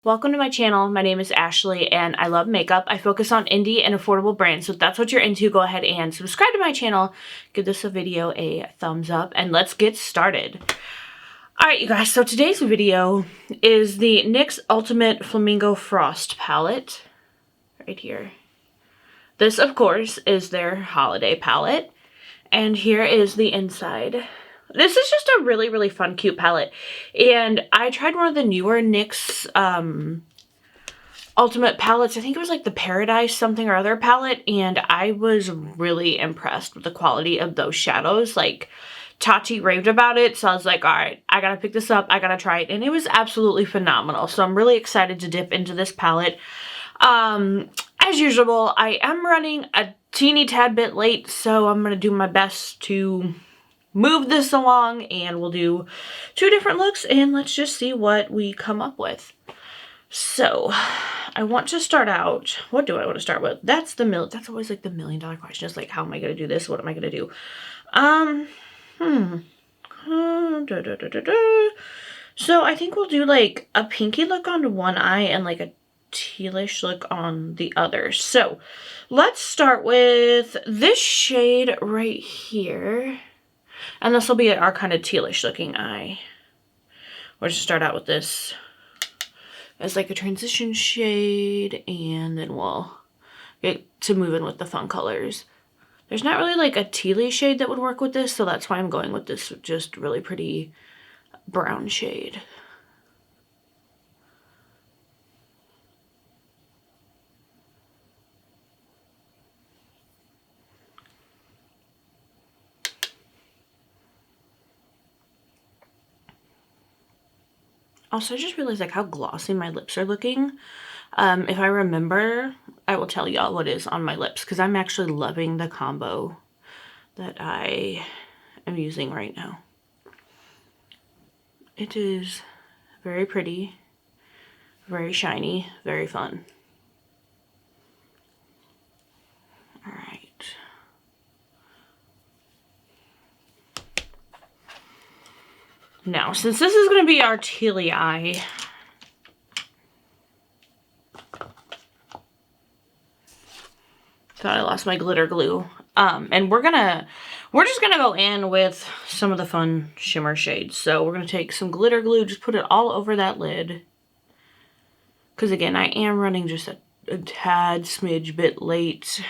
Welcome to my channel. My name is Ashley and I love makeup. I focus on indie and affordable brands, so if that's what you're into, go ahead and subscribe to my channel. Give this video a thumbs up and let's get started. Alright you guys, so today's video is the NYX Ultimate Flamingo Frost palette. Right here. This, of course, is their holiday palette. And here is the inside. This is just a really, really fun, cute palette. And I tried one of the newer NYX Ultimate palettes. I think it was like the Paradise something or other palette. And I was really impressed with the quality of those shadows. Like, Tati raved about it. So I was like, alright, I gotta pick this up. I gotta try it. And it was absolutely phenomenal. So I'm really excited to dip into this palette. As usual, I am running a teeny tad bit late. So I'm gonna do my best to move this along, and we'll do two different looks and let's just see what we come up with. So I want to start out, what do I want to start with? That's always like the $1 million question. It's like, how am I going to do this? What am I going to do? So I think we'll do like a pinky look on one eye and like a tealish look on the other. So let's start with this shade right here. And this will be our kind of tealish looking eye. We'll just start out with this as like a transition shade, and then we'll get to moving with the fun colors. There's not really like a tealy shade that would work with this, so that's why I'm going with this just really pretty brown shade. Also, I just realized like how glossy my lips are looking. If I remember, I will tell y'all what is on my lips, because I'm actually loving the combo that I am using right now. It is very pretty, very shiny, very fun. All right. Now, since this is going to be our tealy eye, thought I lost my glitter glue. And we're just gonna go in with some of the fun shimmer shades. So we're gonna take some glitter glue, just put it all over that lid. Because again, I am running just a tad smidge bit late.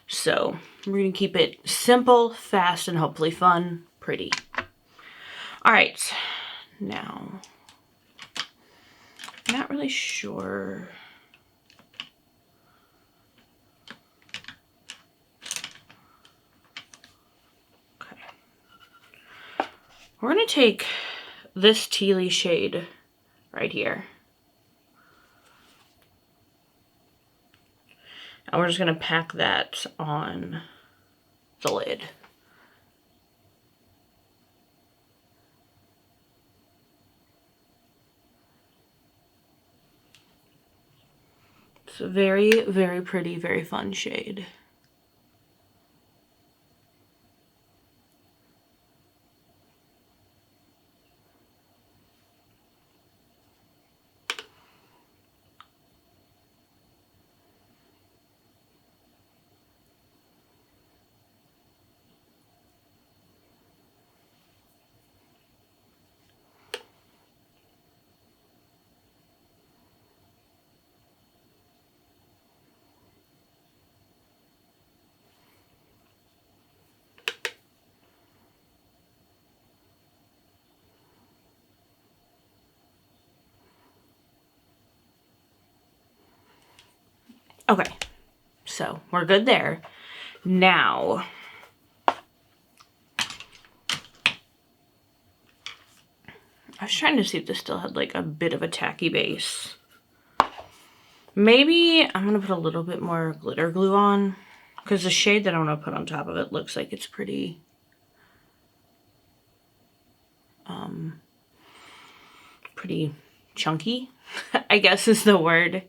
So we're gonna keep it simple, fast, and hopefully fun, pretty. All right, now, I'm not really sure. Okay. We're gonna take this tealy shade right here. And we're just gonna pack that on the lid. It's a very, very pretty, very fun shade. Okay, so we're good there. Now, I was trying to see if this still had like a bit of a tacky base. Maybe I'm gonna put a little bit more glitter glue on, because the shade that I'm gonna put on top of it looks like it's pretty pretty chunky, I guess is the word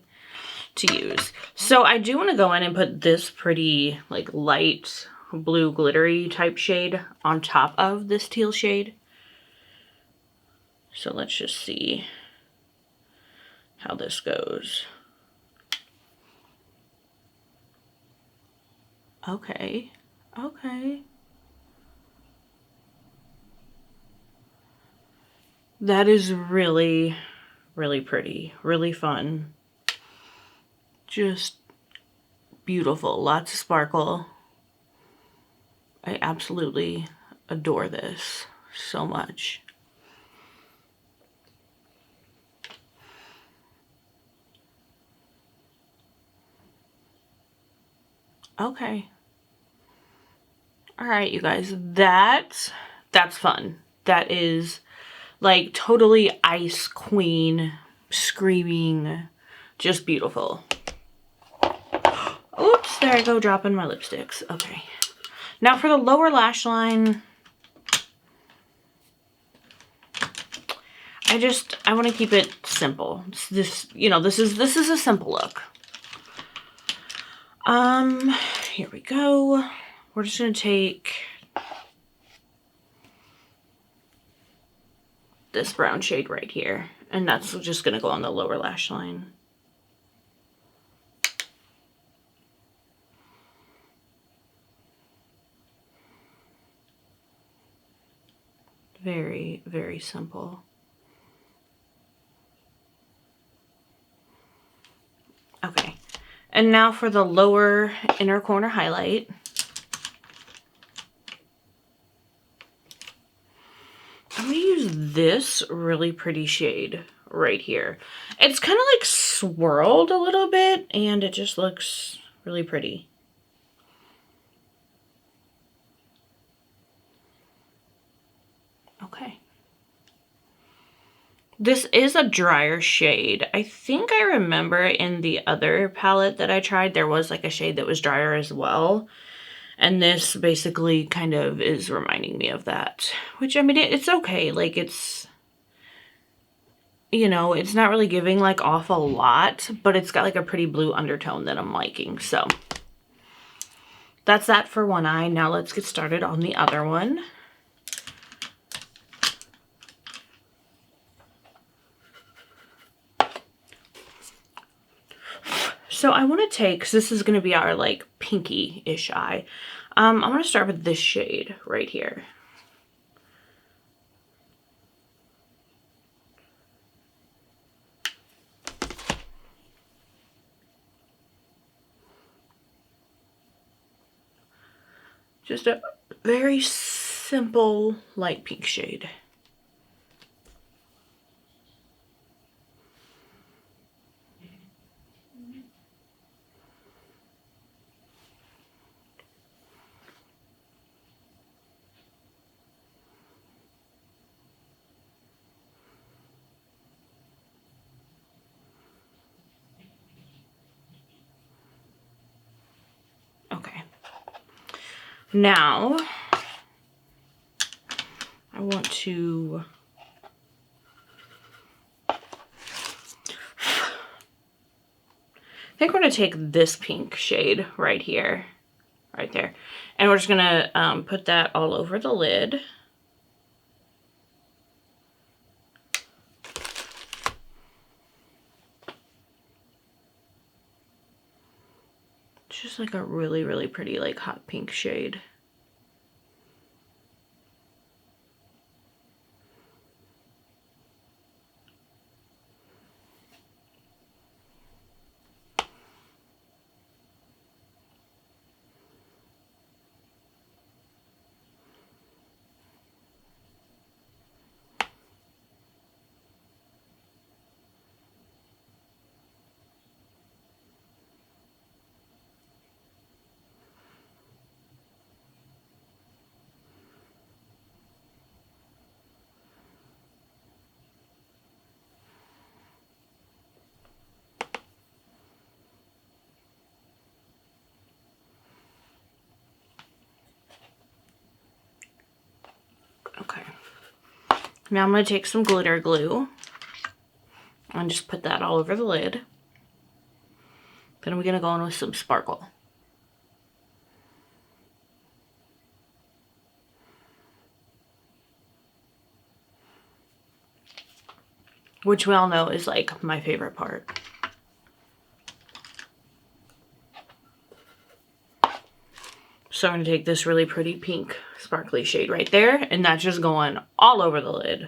to use. So I do want to go in and put this pretty like light blue glittery type shade on top of this teal shade. So let's just see how this goes. Okay. Okay. That is really, really pretty. Really fun. Just beautiful. Lots of sparkle. I absolutely adore this so much. Okay. All right, you guys, that's fun. That is like totally Ice Queen screaming, just beautiful. Oops, there I go, dropping my lipsticks. Okay. Now for the lower lash line, I want to keep it simple. This, you know, this is a simple look. Here we go. We're just going to take this brown shade right here, and that's just going to go on the lower lash line. Very, very simple. Okay, and now for the lower inner corner highlight. I'm gonna use this really pretty shade right here. It's kind of like swirled a little bit, and it just looks really pretty. Okay. This is a drier shade. I think I remember in the other palette that I tried, there was like a shade that was drier as well. And this basically kind of is reminding me of that. Which, I mean, it's okay. Like, it's, you know, it's not really giving like off a lot, but it's got like a pretty blue undertone that I'm liking. So that's that for one eye. Now let's get started on the other one. So I want to take, because this is going to be our like pinky-ish eye. I'm going to start with this shade right here. Just a very simple light pink shade. Okay. Now, I want to I think we're going to take this pink shade right here, right there, and we're just going to put that all over the lid. It's just like a really, really pretty like hot pink shade. Okay. Now I'm going to take some glitter glue and just put that all over the lid. Then we're going to go in with some sparkle. which we all know is like my favorite part. So I'm going to take this really pretty pink sparkly shade right there, and that's just going all over the lid.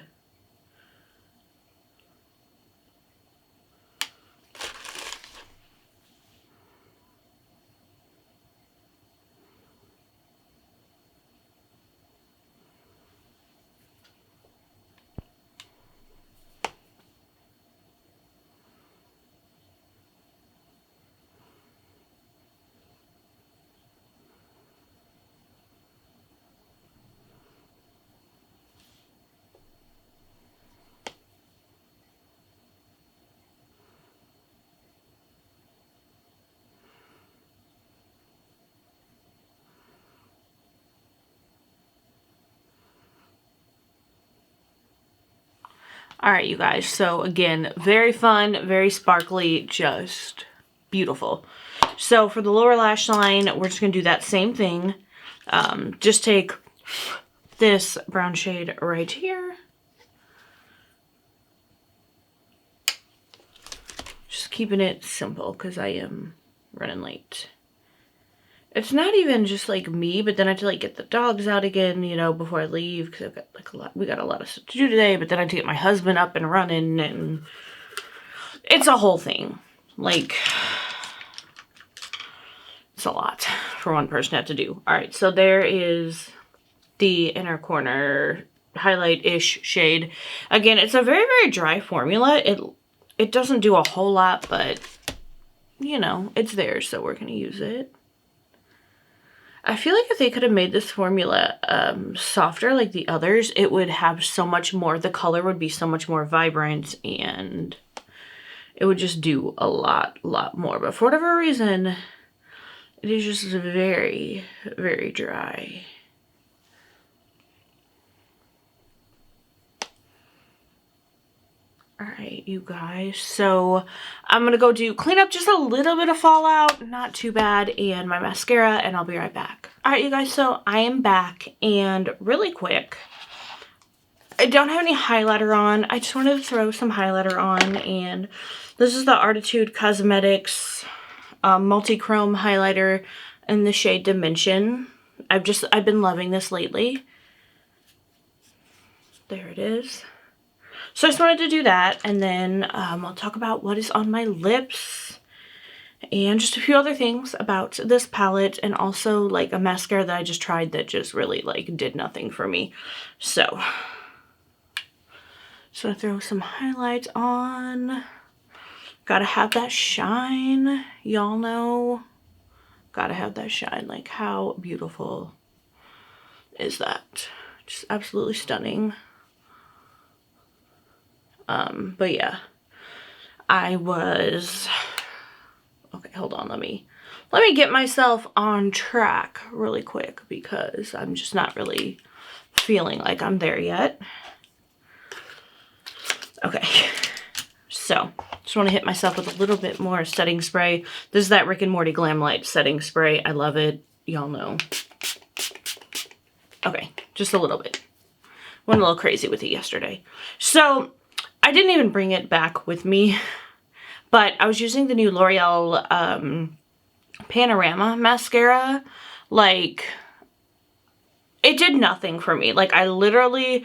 Alright, you guys, so again, very fun, very sparkly, just beautiful. So for the lower lash line, we're just going to do that same thing. Just take this brown shade right here. Just keeping it simple because I am running late. It's not even just like me, but then I have to like get the dogs out again, you know, before I leave, because I've got like we got a lot of stuff to do today, but then I have to get my husband up and running, and it's a whole thing. Like, it's a lot for one person to have to do. All right, so there is the inner corner highlight-ish shade. Again, it's a very, very dry formula. It doesn't do a whole lot, but, you know, it's there, so we're going to use it. I feel like if they could have made this formula softer like the others, it would have so much more, the color would be so much more vibrant, and it would just do a lot more. But for whatever reason, it is just very, very dry. Alright, you guys, so I'm gonna go clean up just a little bit of fallout, not too bad, and my mascara, and I'll be right back. Alright, you guys, so I am back, and really quick, I don't have any highlighter on. I just wanted to throw some highlighter on, and this is the Artitude Cosmetics multi-chrome highlighter in the shade Dimension. I've been loving this lately. There it is. So I just wanted to do that, and then I'll talk about what is on my lips and just a few other things about this palette, and also like a mascara that I just tried that just really like did nothing for me. So just want to throw some highlights on. Gotta have that shine, y'all know. Gotta have that shine. Like, how beautiful is that? Just absolutely stunning. But yeah, I was, okay, hold on, let me get myself on track really quick, because I'm just not really feeling like I'm there yet. Okay, so just want to hit myself with a little bit more setting spray. This is that Rick and Morty Glam Light setting spray. I love it, y'all know. Okay, just a little bit. Went a little crazy with it yesterday. So I didn't even bring it back with me, but I was using the new L'Oreal Panorama mascara. Like, it did nothing for me. Like, I literally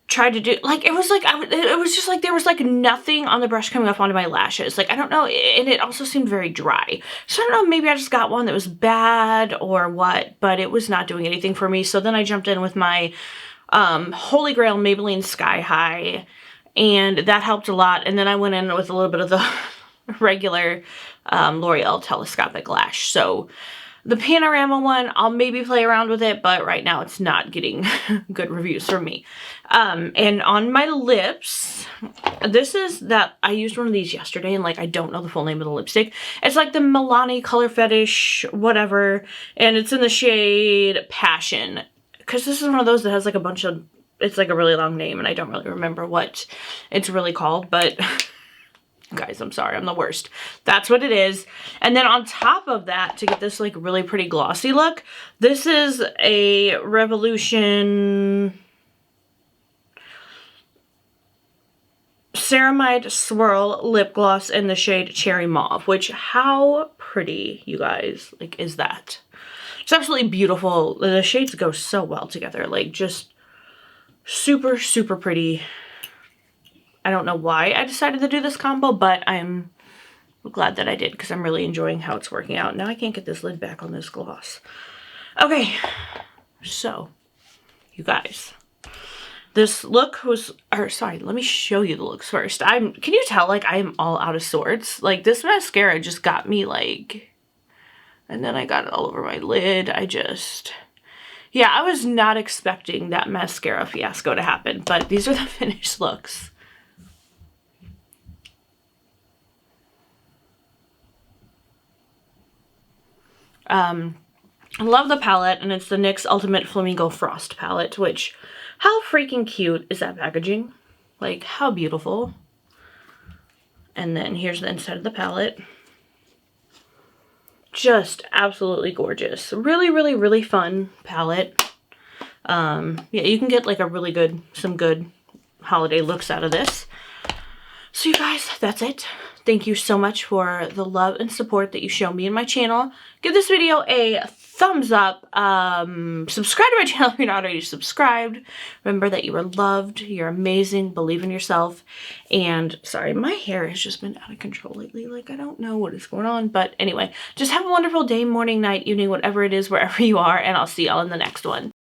tried to do, like, it was like, it was just like there was like nothing on the brush coming up onto my lashes. Like, I don't know, and it also seemed very dry. So I don't know, maybe I just got one that was bad or what, but it was not doing anything for me. So then I jumped in with my Holy Grail Maybelline Sky High, and that helped a lot. And then I went in with a little bit of the regular L'Oreal Telescopic Lash. So the Panorama one, I'll maybe play around with it, but right now it's not getting good reviews from me. And on my lips, this is that, I used one of these yesterday, and like, I don't know the full name of the lipstick. It's like the Milani Color Fetish, whatever, and it's in the shade Passion. Because this is one of those that has like a bunch of, it's like a really long name, and I don't really remember what it's really called, but guys, I'm sorry, I'm the worst. That's what it is. And then on top of that, to get this like really pretty glossy look, this is a Revolution Ceramide Swirl Lip Gloss in the shade Cherry Mauve, which how pretty, you guys, like, is that? It's absolutely beautiful. The shades go so well together, like, just super, super pretty. I don't know why I decided to do this combo, but I'm glad that I did because I'm really enjoying how it's working out. Now I can't get this lid back on this gloss. Okay, so, you guys. This look was, or sorry, let me show you the looks first. Can you tell, like, I am all out of sorts? Like, this mascara just got me, like, and then I got it all over my lid. Yeah, I was not expecting that mascara fiasco to happen, but these are the finished looks. I love the palette, and it's the NYX Ultimate Flamingo Frost palette, which, how freaking cute is that packaging? Like, how beautiful. And then here's the inside of the palette. Just absolutely gorgeous. Really, really, really fun palette. Yeah, you can get like some good holiday looks out of this. So you guys, that's it. Thank you so much for the love and support that you show me and my channel. Give this video a thumbs up. Subscribe to my channel if you're not already subscribed. Remember that you are loved. You're amazing. Believe in yourself. And sorry, my hair has just been out of control lately. Like, I don't know what is going on. But anyway, just have a wonderful day, morning, night, evening, whatever it is, wherever you are. And I'll see y'all in the next one.